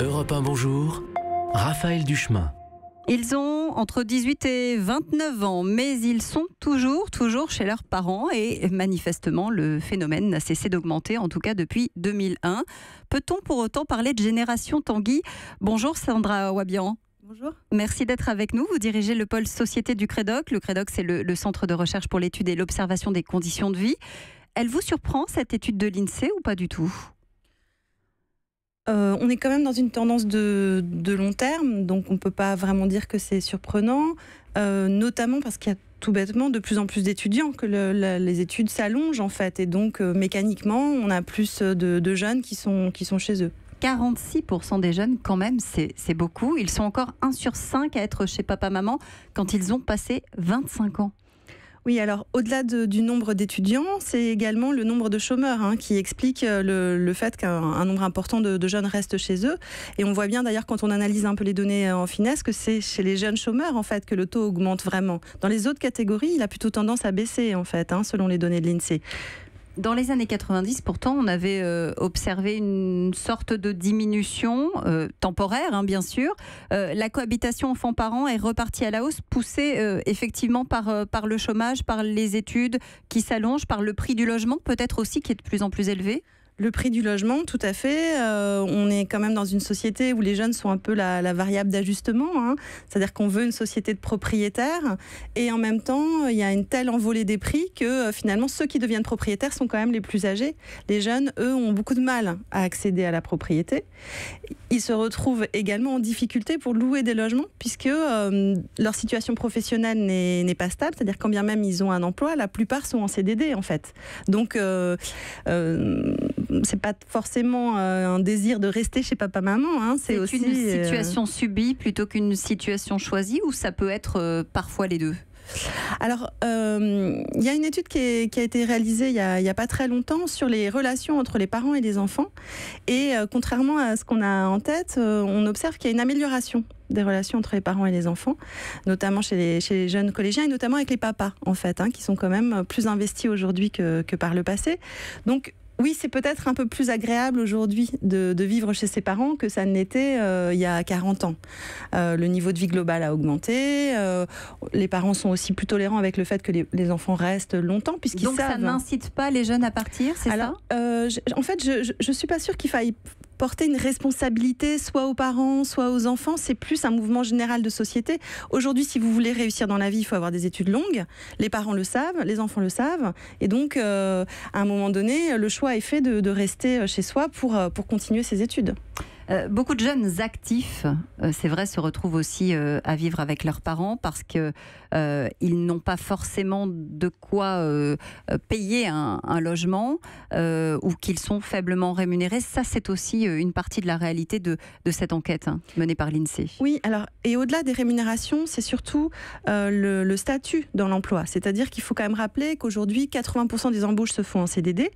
Europe 1, bonjour. Raphaël Duchemin. Ils ont entre 18 et 29 ans, mais ils sont toujours chez leurs parents et manifestement, le phénomène n'a cessé d'augmenter, en tout cas depuis 2001. Peut-on pour autant parler de génération Tanguy ? Bonjour Sandra Wabian. Bonjour. Merci d'être avec nous. Vous dirigez le pôle Société du CREDOC. Le CREDOC, c'est le Centre de recherche pour l'étude et l'observation des conditions de vie. Elle vous surprend, cette étude de l'INSEE, ou pas du tout ? On est quand même dans une tendance de long terme, donc on ne peut pas vraiment dire que c'est surprenant, notamment parce qu'il y a tout bêtement de plus en plus d'étudiants, que les études s'allongent en fait, et donc mécaniquement on a plus de jeunes qui sont chez eux. 46% des jeunes, quand même, c'est beaucoup. Ils sont encore 1 sur 5 à être chez papa-maman quand ils ont passé 25 ans. Oui, alors au-delà du nombre d'étudiants, c'est également le nombre de chômeurs qui explique le fait qu'un nombre important de jeunes restent chez eux. Et on voit bien d'ailleurs quand on analyse un peu les données en finesse que c'est chez les jeunes chômeurs en fait que le taux augmente vraiment. Dans les autres catégories, il a plutôt tendance à baisser en fait, selon les données de l'INSEE. Dans les années 90, pourtant, on avait observé une sorte de diminution temporaire, bien sûr. La cohabitation enfants-parents est repartie à la hausse, poussée effectivement par le chômage, par les études qui s'allongent, par le prix du logement, peut-être aussi qui est de plus en plus élevé. Le prix du logement, tout à fait. On est quand même dans une société où les jeunes sont un peu la variable d'ajustement. C'est-à-dire qu'on veut une société de propriétaires. Et en même temps, il y a une telle envolée des prix que finalement, ceux qui deviennent propriétaires sont quand même les plus âgés. Les jeunes, eux, ont beaucoup de mal à accéder à la propriété. Ils se retrouvent également en difficulté pour louer des logements puisque leur situation professionnelle n'est pas stable. C'est-à-dire quand bien même ils ont un emploi, la plupart sont en CDD en fait. Donc, c'est pas forcément un désir de rester chez papa-maman. C'est aussi une situation subie plutôt qu'une situation choisie, ou ça peut être parfois les deux ? Alors, il y a une étude qui a été réalisée il y a pas très longtemps sur les relations entre les parents et les enfants. Et contrairement à ce qu'on a en tête, on observe qu'il y a une amélioration des relations entre les parents et les enfants, notamment chez les jeunes collégiens et notamment avec les papas, en fait, qui sont quand même plus investis aujourd'hui que par le passé. Donc, oui, c'est peut-être un peu plus agréable aujourd'hui de vivre chez ses parents que ça ne l'était il y a 40 ans. Le niveau de vie global a augmenté. Les parents sont aussi plus tolérants avec le fait que les enfants restent longtemps puisqu'ils savent. Donc ça n'incite pas les jeunes à partir, c'est ça ? En fait, je ne suis pas sûre qu'il faille porter une responsabilité soit aux parents, soit aux enfants. C'est plus un mouvement général de société. Aujourd'hui, si vous voulez réussir dans la vie, il faut avoir des études longues. Les parents le savent, les enfants le savent. Et donc, à un moment donné, le choix est fait de rester chez soi pour continuer ses études. Beaucoup de jeunes actifs, c'est vrai, se retrouvent aussi à vivre avec leurs parents parce qu'ils n'ont pas forcément de quoi payer un logement ou qu'ils sont faiblement rémunérés. Ça, c'est aussi une partie de la réalité de cette enquête menée par l'INSEE. Oui, alors, et au-delà des rémunérations, c'est surtout le statut dans l'emploi. C'est-à-dire qu'il faut quand même rappeler qu'aujourd'hui, 80% des embauches se font en CDD.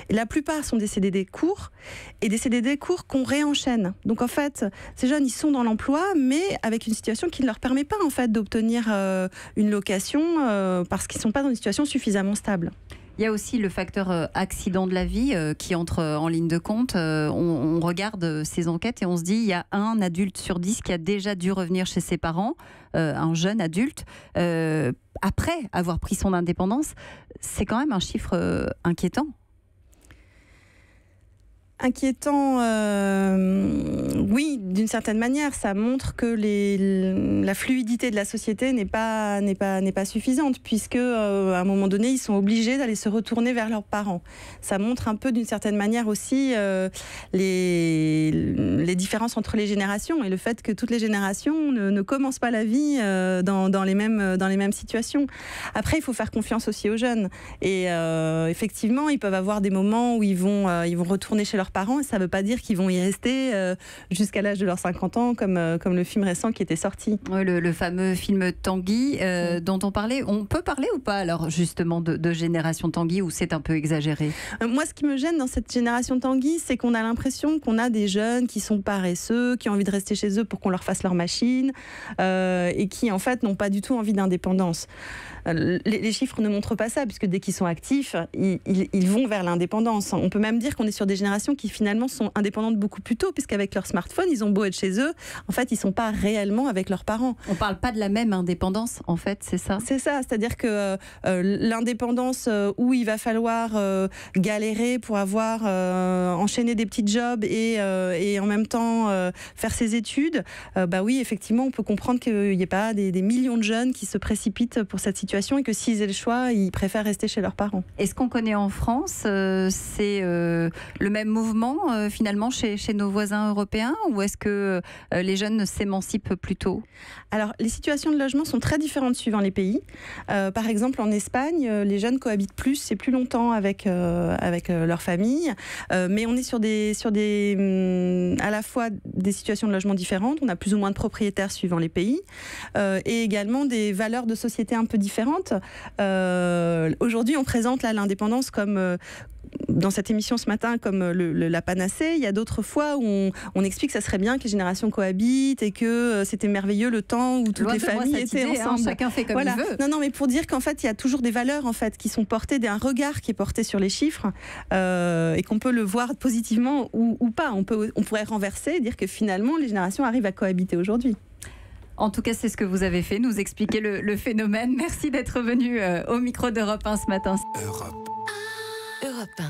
Et la plupart sont des CDD courts et des CDD courts qu'on réenchaîne. Donc en fait, ces jeunes, ils sont dans l'emploi, mais avec une situation qui ne leur permet pas en fait d'obtenir une location parce qu'ils ne sont pas dans une situation suffisamment stable. Il y a aussi le facteur accident de la vie qui entre en ligne de compte. On regarde ces enquêtes et on se dit il y a 1 adulte sur 10 qui a déjà dû revenir chez ses parents, un jeune adulte, après avoir pris son indépendance. C'est quand même un chiffre inquiétant. Inquiétant, oui, d'une certaine manière, ça montre que la fluidité de la société n'est pas suffisante, puisque à un moment donné, ils sont obligés d'aller se retourner vers leurs parents. Ça montre un peu, d'une certaine manière aussi, les différences entre les générations et le fait que toutes les générations ne commencent pas la vie dans les mêmes situations. Après, il faut faire confiance aussi aux jeunes. Et effectivement, ils peuvent avoir des moments où ils vont retourner chez leurs parents, et ça ne veut pas dire qu'ils vont y rester jusqu'à l'âge de leurs 50 ans, comme le film récent qui était sorti. Oui, le fameux film Tanguy dont on parlait. On peut parler ou pas, alors, justement, de génération Tanguy, ou c'est un peu exagéré ? Moi, ce qui me gêne dans cette génération Tanguy, c'est qu'on a l'impression qu'on a des jeunes jeunes qui sont paresseux, qui ont envie de rester chez eux pour qu'on leur fasse leur machine et qui en fait n'ont pas du tout envie d'indépendance. Les chiffres ne montrent pas ça, puisque dès qu'ils sont actifs, ils vont vers l'indépendance. On peut même dire qu'on est sur des générations qui finalement sont indépendantes beaucoup plus tôt, puisqu'avec leur smartphone, ils ont beau être chez eux, en fait, ils ne sont pas réellement avec leurs parents. On ne parle pas de la même indépendance, en fait, c'est ça? C'est ça, c'est-à-dire que l'indépendance où il va falloir galérer pour avoir enchaîné des petits jobs et en même temps faire ses études, bah oui, effectivement, on peut comprendre qu'il n'y ait pas des millions de jeunes qui se précipitent pour cette situation et que s'ils aient le choix, ils préfèrent rester chez leurs parents. Est-ce qu'on connaît en France, c'est le même mouvement finalement chez nos voisins européens, ou est-ce que les jeunes s'émancipent plus tôt? Alors, les situations de logement sont très différentes suivant les pays. Par exemple, en Espagne, les jeunes cohabitent plus et plus longtemps avec leur famille, mais on est sur à la fois des situations de logement différentes. On a plus ou moins de propriétaires suivant les pays, et également des valeurs de société un peu différentes. Aujourd'hui, on présente l'indépendance comme dans cette émission ce matin comme la panacée. Il y a d'autres fois où on explique que ça serait bien que les générations cohabitent et que c'était merveilleux le temps où toutes les familles étaient ensemble. Chacun fait comme il veut. Non, mais pour dire qu'en fait, il y a toujours des valeurs en fait qui sont portées, un regard qui est porté sur les chiffres et qu'on peut le voir positivement ou pas. On pourrait renverser et dire que finalement, les générations arrivent à cohabiter aujourd'hui. En tout cas, c'est ce que vous avez fait, nous expliquer le phénomène. Merci d'être venu au micro d'Europe 1 ce matin. Europe 1.